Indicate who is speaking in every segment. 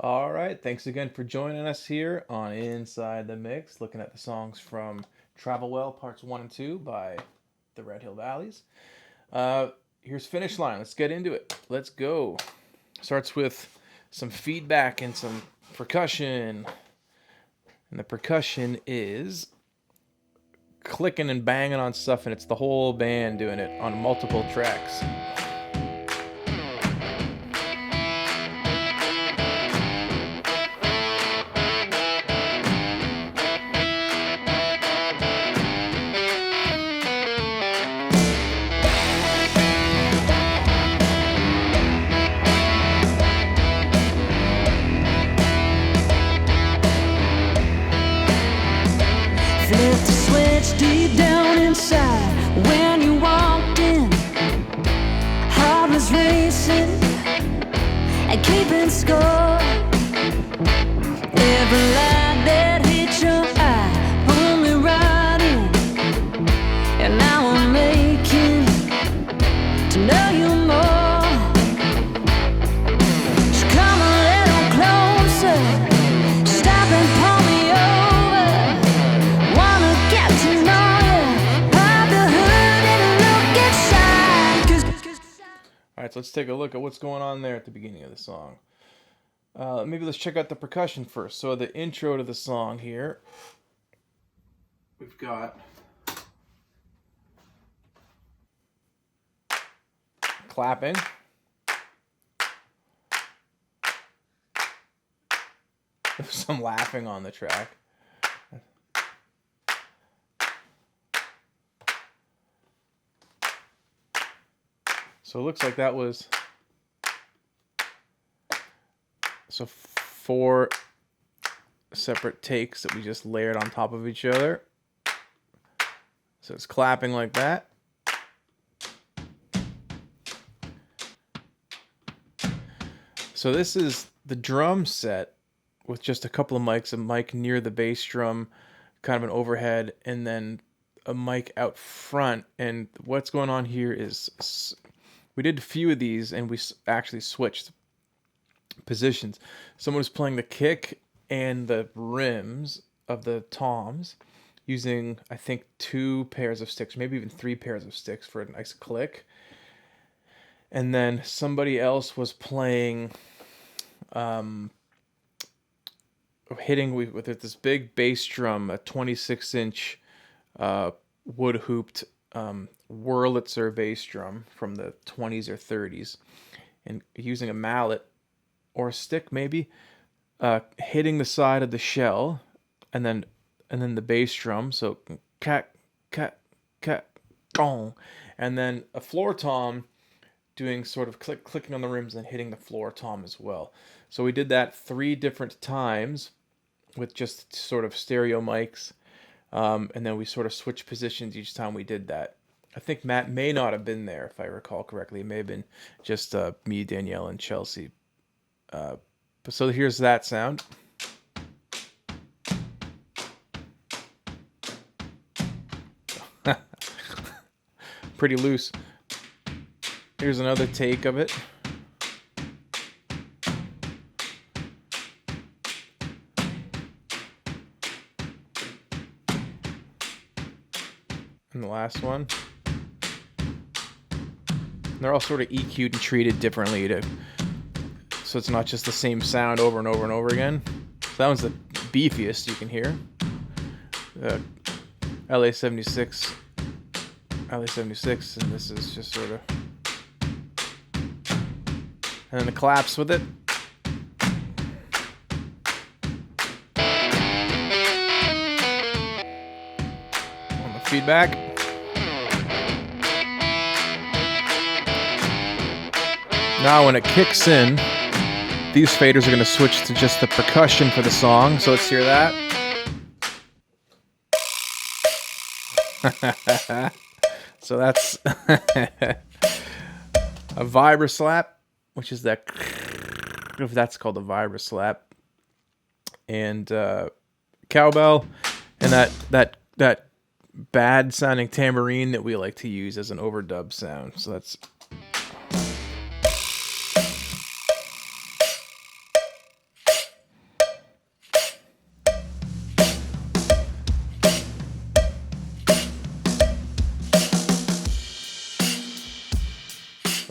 Speaker 1: All right, thanks again for joining us here on Inside the Mix, looking at the songs from Travel Well Parts 1 and 2 by the Redhill Valleys. Here's Finish Line. Let's get into it. Let's go. Starts with some feedback and some percussion. And the percussion is clicking and banging on stuff, and it's the whole band doing it on multiple tracks.
Speaker 2: Flip the switch deep down inside when you walked in. Heart was racing and keeping score. Every light that hit your eye pulled me right in, and now I'm making to know you more. So come a little closer, stop and pull me over. Wanna get to know you, pop the hood and look inside.
Speaker 1: All right, so let's take a look at what's going on there at the beginning of the song. Maybe let's check out the percussion first. So the intro to the song here, we've got clapping. Some laughing on the track. So it looks like that was four separate takes that we just layered on top of each other. So it's clapping like that. So this is the drum set with just a couple of mics, a mic near the bass drum, kind of an overhead, and then a mic out front. And what's going on here is we did a few of these and we actually switched positions. Someone was playing the kick and the rims of the toms using, I think, 2 pairs of sticks, maybe even 3 pairs of sticks for a nice click. And then somebody else was playing, hitting with this big bass drum, a 26-inch wood hooped Wurlitzer bass drum from the 20s or 30s, and using a mallet or a stick maybe, hitting the side of the shell, and then the bass drum, so cat cat cat gong, and then a floor tom doing sort of clicking on the rims and hitting the floor tom as well. So we did that 3 different times with just sort of stereo mics, and then we sort of switched positions each time we did that. I think Matt may not have been there, if I recall correctly. It may have been just me, Danielle, and Chelsea. So here's that sound. Pretty loose. Here's another take of it. And the last one. They're all sort of EQ'd and treated differently so it's not just the same sound over and over and over again. So that one's the beefiest you can hear. LA-76, and this is just sort of... And then the claps with it. On the feedback. Now when it kicks in, these faders are going to switch to just the percussion for the song. So let's hear that. So that's a vibra slap, which is that, if that's called a vibra slap, and cowbell, and that bad sounding tambourine that we like to use as an overdub sound. So that's...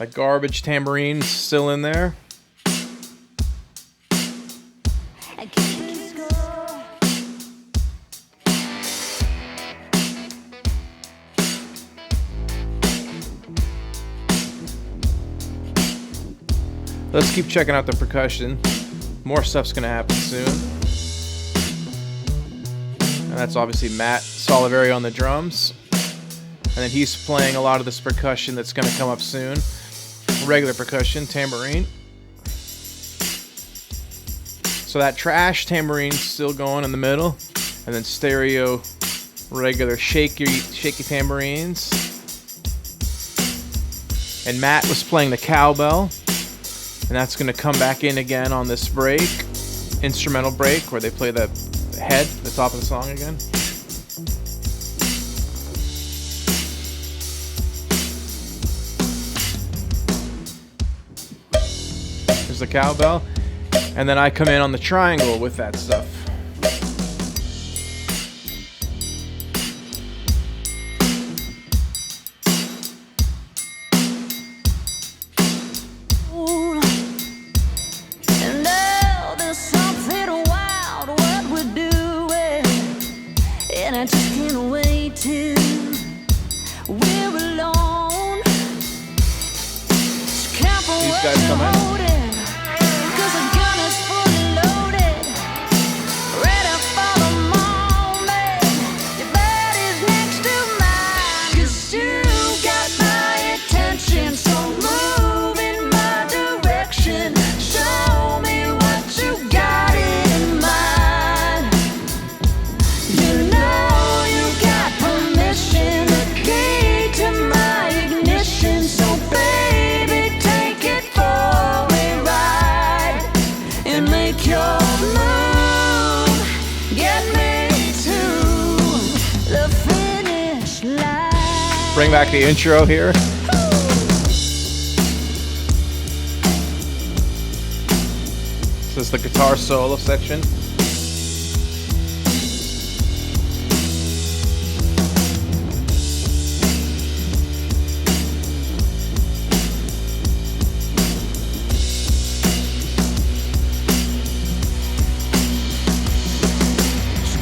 Speaker 1: That garbage tambourine still in there. Let's keep checking out the percussion. More stuff's gonna happen soon. And that's obviously Matt Soliveri on the drums. And then he's playing a lot of this percussion that's gonna come up soon. Regular percussion, tambourine. So that trash tambourine's still going in the middle. And then stereo, regular shaky tambourines. And Matt was playing the cowbell. And that's going to come back in again on this break, instrumental break, where they play the head, the top of the song again. There's the cowbell. And then I come in on the triangle with that stuff. Bring back the intro here. This is the guitar solo section.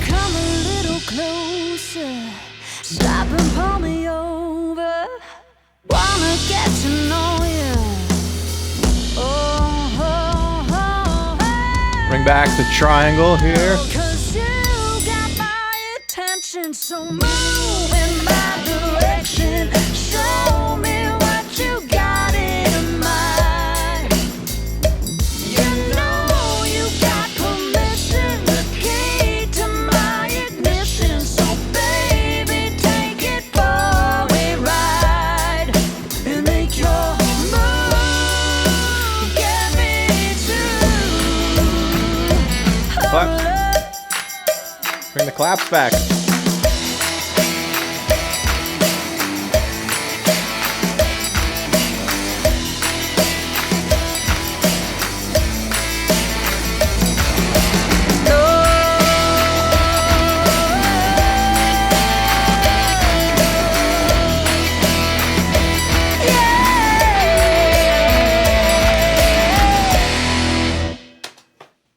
Speaker 2: Come a little closer, stop and pull me over. Wanna get to know you.
Speaker 1: Bring back the triangle here.
Speaker 2: 'Cause you got my attention, so move in my direction. Show me what you got in mind. You know you got permission, the key to my ignition. So baby, take it for a ride and make your move. Get me to
Speaker 1: Clap. Bring the claps back.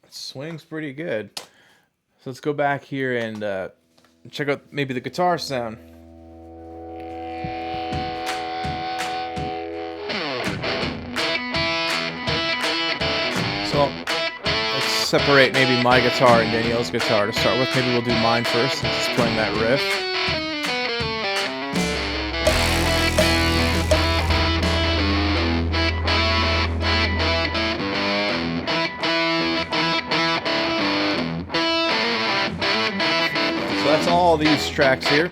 Speaker 1: Swings pretty good. So let's go back here and check out maybe the guitar sound. So let's separate maybe my guitar and Danielle's guitar to start with. Maybe we'll do mine first since it's playing that riff. So that's all these tracks here. You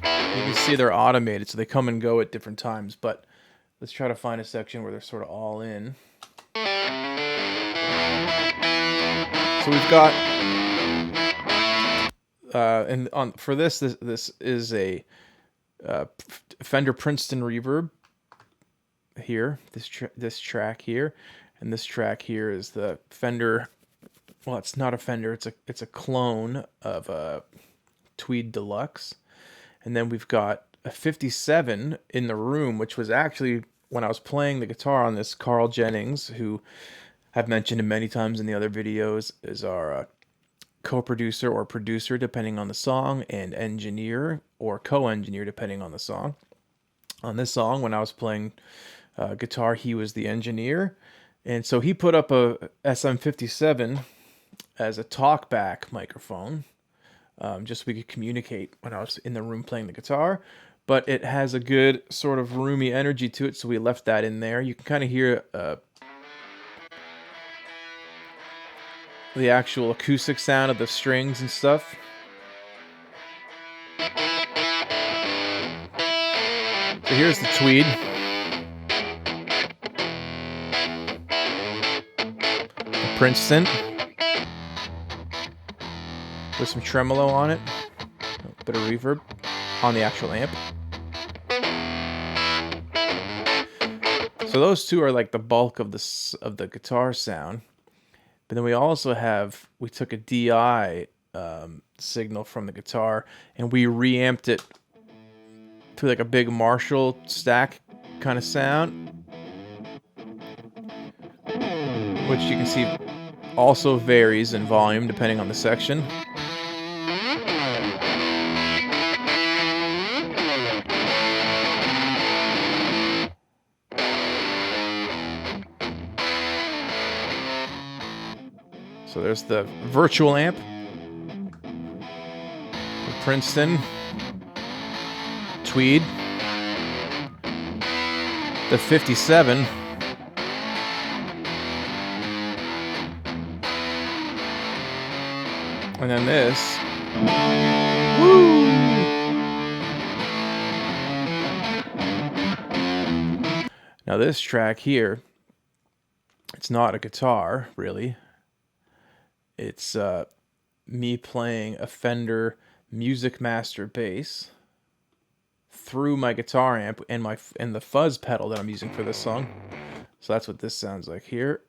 Speaker 1: can see they're automated, so they come and go at different times, but let's try to find a section where they're sort of all in. So we've got for this is a Fender Princeton reverb here. This track here, and this track here is the Fender. Well, it's not a Fender. It's a clone of a Tweed Deluxe, and then we've got a 57 in the room, which was actually when I was playing the guitar on this. Carl Jennings, who I've mentioned him many times in the other videos, is our co-producer or producer depending on the song, and engineer or co-engineer depending on the song. On this song, when I was playing guitar, he was the engineer, and so he put up a SM57 as a talkback microphone, just so we could communicate when I was in the room playing the guitar. But it has a good sort of roomy energy to it, so we left that in there. You can kind of hear the actual acoustic sound of the strings and stuff. So here's the tweed. The Princeton. With some tremolo on it. A bit of reverb on the actual amp. So those two are like the bulk of the guitar sound. But then we also we took a DI signal from the guitar and we reamped it to like a big Marshall stack kind of sound, which you can see also varies in volume depending on the section. So there's the virtual amp, the Princeton, tweed, the 57, and then this. Woo! Now this track here, it's not a guitar, really. It's me playing a Fender Music Master bass through my guitar amp and the fuzz pedal that I'm using for this song. So that's what this sounds like here.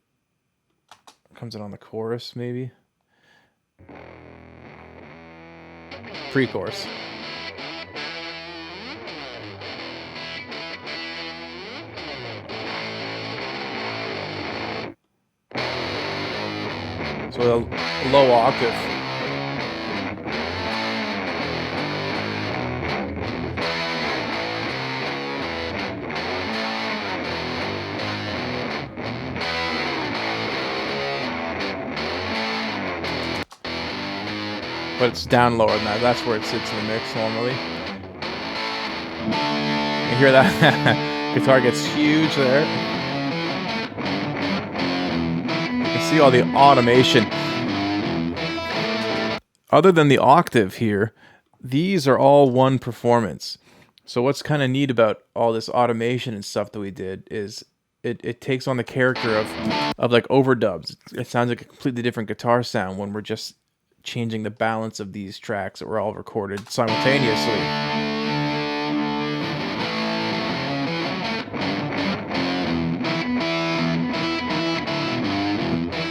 Speaker 1: Comes in on the chorus, maybe. Pre-chorus. So a low octave. But it's down lower than that. That's where it sits in the mix normally. You hear that? Guitar gets huge there. See all the automation. Other than the octave here, these are all one performance. So what's kind of neat about all this automation and stuff that we did is it takes on the character of like overdubs. It sounds like a completely different guitar sound when we're just changing the balance of these tracks that were all recorded simultaneously.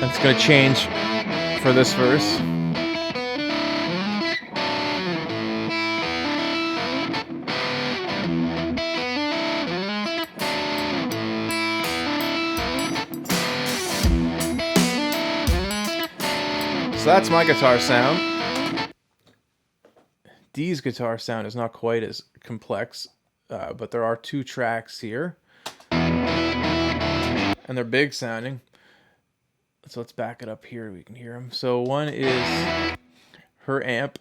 Speaker 1: That's going to change for this verse. So that's my guitar sound. Dee's guitar sound is not quite as complex, but there are two tracks here. And they're big sounding. So let's back it up here. We can hear them. So one is her amp,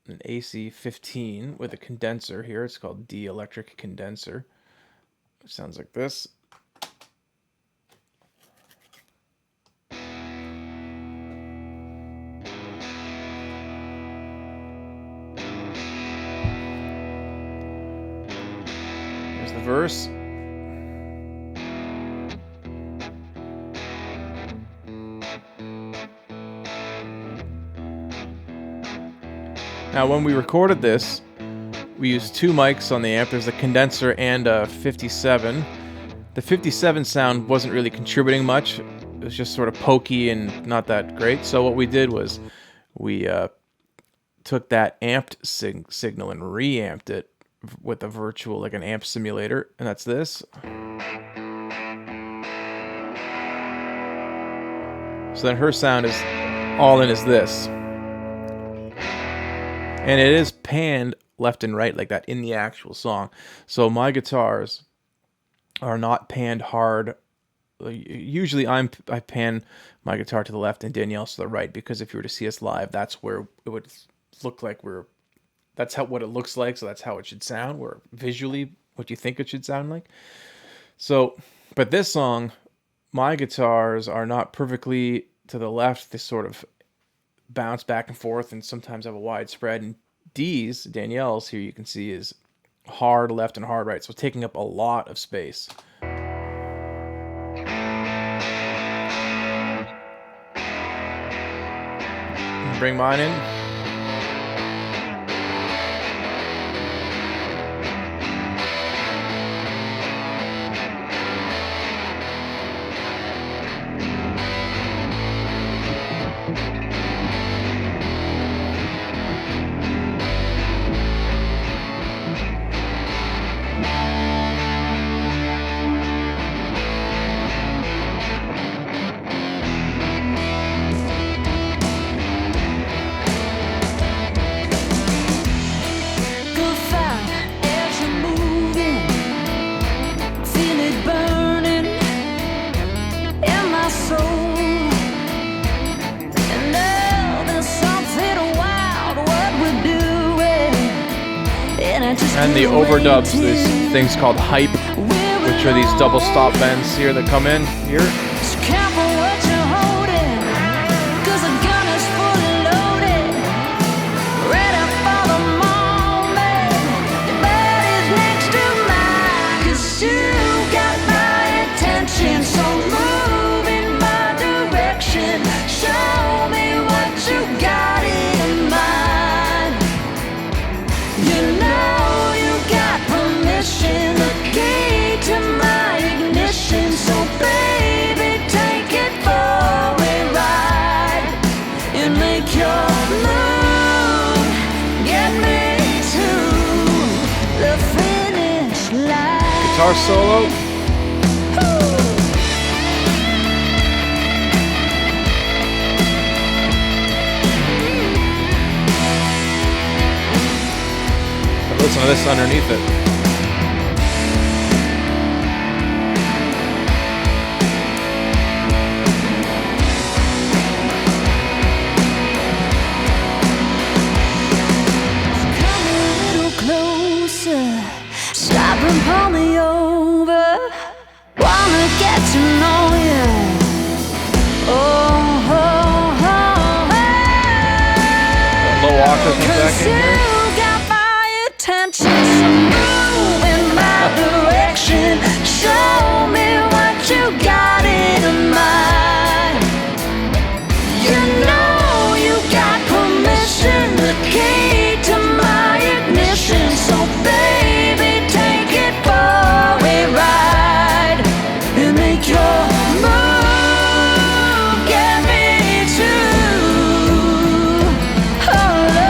Speaker 1: an AC-15 with a condenser here. It's called D electric condenser. It sounds like this. There's the verse. Now, when we recorded this, we used two mics on the amp. There's a condenser and a 57. The 57 sound wasn't really contributing much. It was just sort of pokey and not that great. So what we did was we took that amped signal and reamped it with a virtual, like an amp simulator, and that's this. So then her sound is all in is this. And it is panned left and right like that in the actual song. So my guitars are not panned hard. Usually I pan my guitar to the left and Danielle's to the right, because if you were to see us live, that's where it would look like that's what it looks like. So that's how it should sound, where visually what you think it should sound like. So, but this song, my guitars are not perfectly to the left. They sort of bounce back and forth and sometimes have a wide spread. And Danielle's here, you can see, is hard left and hard right. So taking up a lot of space. Bring mine in. And the overdubs, these things called hype, which are these double stop bends here that come in here. Guitar solo. Listen to this underneath it.
Speaker 2: Pull me over, wanna get to know you. Oh, oh, oh, oh.
Speaker 1: Low octave comes back in here.
Speaker 2: You got my attention, so move in my direction. Show me what you got in mind. You know you got permission, the key to my ignition. So baby, take it for a ride and make your move, get me to the finish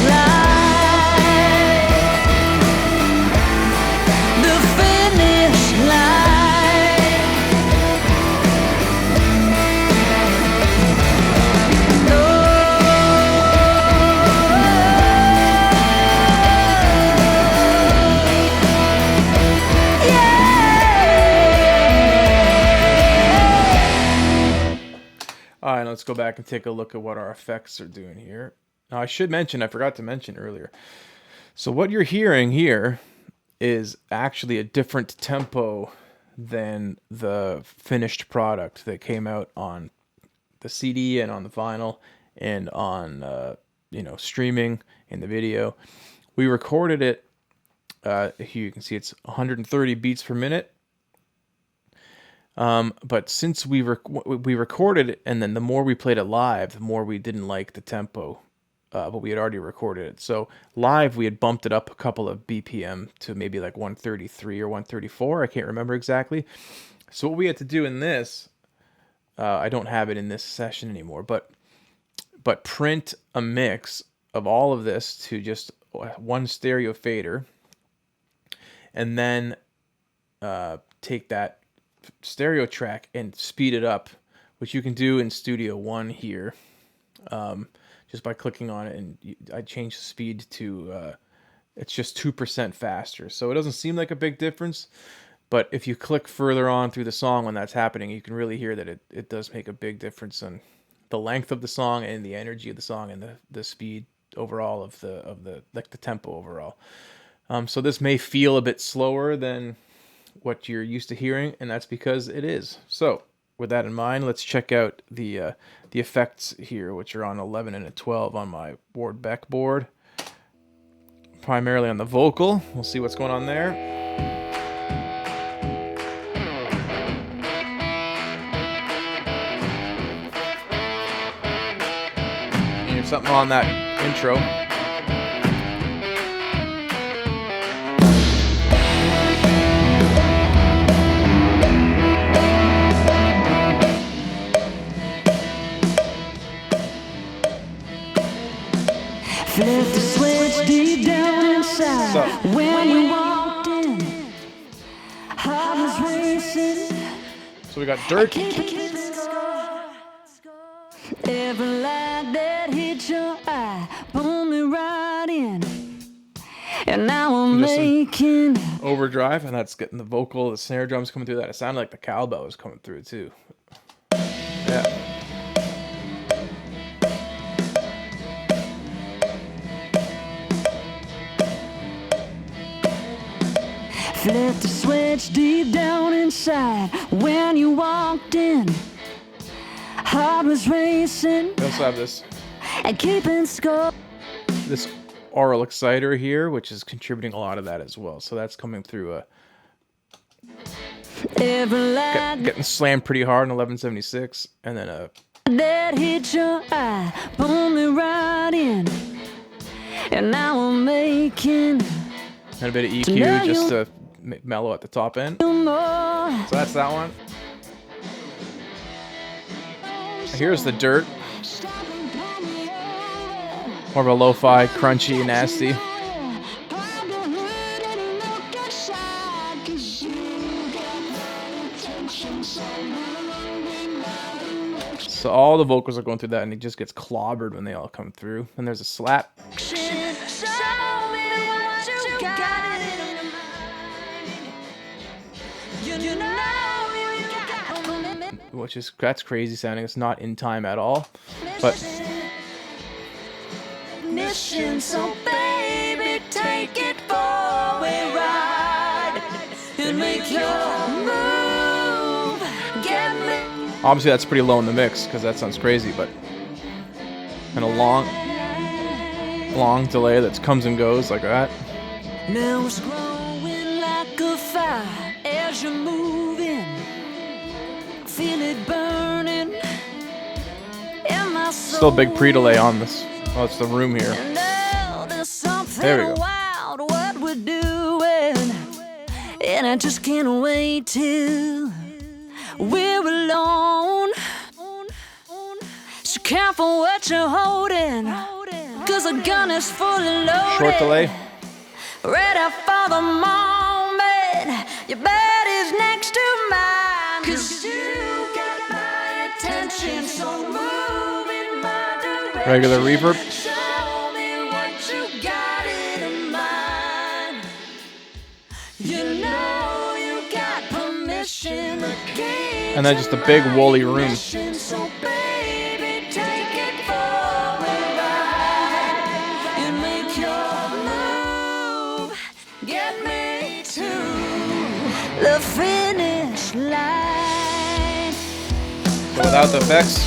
Speaker 2: line. The finish line.
Speaker 1: All right, let's go back and take a look at what our effects are doing here. Now, I forgot to mention earlier. So what you're hearing here is actually a different tempo than the finished product that came out on the CD and on the vinyl and on streaming in the video. We recorded it. Here you can see it's 130 beats per minute. But since we recorded it, and then the more we played it live, the more we didn't like the tempo. But we had already recorded it. So live, we had bumped it up a couple of BPM to maybe like 133 or 134. I can't remember exactly. So what we had to do in this, I don't have it in this session anymore, but print a mix of all of this to just one stereo fader, and then take that stereo track and speed it up, which you can do in Studio One here, just by clicking on it, and I change the speed to it's just 2% faster. So it doesn't seem like a big difference, but if you click further on through the song when that's happening, you can really hear that it does make a big difference in the length of the song and the energy of the song and the speed overall of the tempo overall. So this may feel a bit slower than what you're used to hearing, and that's because it is. So with that in mind, let's check out the effects here, which are on 11 and a 12 on my Ward Beck board. Primarily on the vocal. We'll see what's going on there. And here's something on that intro.
Speaker 2: Flip the switch deep down inside.
Speaker 1: So,
Speaker 2: When you walked in, heart was racing.
Speaker 1: we got Dirt.
Speaker 2: Every light that hit your eye pulled me right in. And now I'm
Speaker 1: Just
Speaker 2: making
Speaker 1: Overdrive, and that's getting the vocal, the snare drums coming through that. It sounded like the cowbell was coming through too. Yeah.
Speaker 2: flip the switch deep down inside. When you walked in, heart was racing
Speaker 1: We also have this
Speaker 2: and keeping score.
Speaker 1: aural exciter here, which is contributing a lot of that as well. So that's coming through
Speaker 2: Every light
Speaker 1: getting slammed pretty hard in 1176, and then
Speaker 2: that hit your eye pulled me right in. And now I'm making
Speaker 1: and a bit of EQ just to mellow at the top end.
Speaker 2: more.
Speaker 1: So that's that one. Here's the Dirt. More of a lo-fi, crunchy, nasty. So all the vocals are going through that, and it just gets clobbered when they all come through. And there's a slap, which is that's crazy sounding. It's not in time at all, but
Speaker 2: So baby, take it for a ride and make your move. Get me.
Speaker 1: obviously that's pretty low in the mix because that sounds crazy. But and a long delay that comes and goes like that.
Speaker 2: Now it's growing like a fire as you're moving. Feel it burning in my soul.
Speaker 1: Still a big pre-delay on this. Oh, it's the room here.
Speaker 2: And now there's something
Speaker 1: There we go.
Speaker 2: wild what we're doing, and I just can't wait till we're alone. So careful what you're holding, 'cause the gun is fully loaded.
Speaker 1: Short delay.
Speaker 2: Ready for the moment. Your bed is next to mine. 'Cause you got my attention, so move in my direction.
Speaker 1: Regular reverb.
Speaker 2: Show me what you got in mind. You know you got permission to keep.
Speaker 1: And then just a big woolly room.
Speaker 2: So baby, take it for a ride and make your move. Get me to the finish line.
Speaker 1: But without the effects.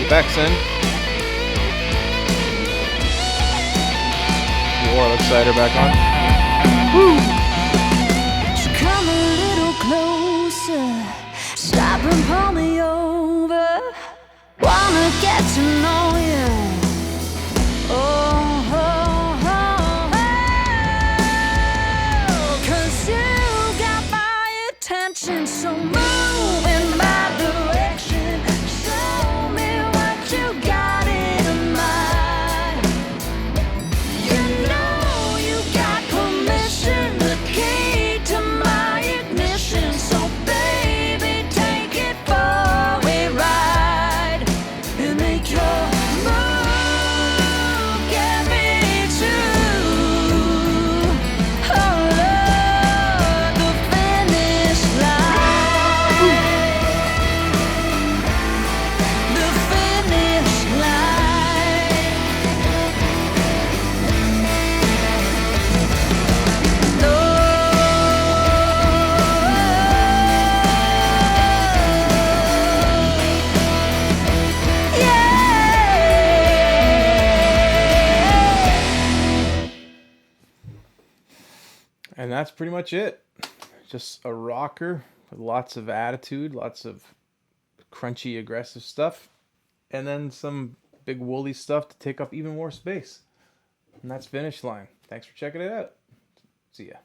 Speaker 1: Effects in. The aural exciter back on.
Speaker 2: So come a little closer, stop and pull me over. Wanna get to know you. Oh, oh, oh,
Speaker 1: And that's pretty much it. Just a rocker with lots of attitude, lots of crunchy, aggressive stuff, and then some big woolly stuff to take up even more space. And that's Finish Line. Thanks for checking it out. See ya.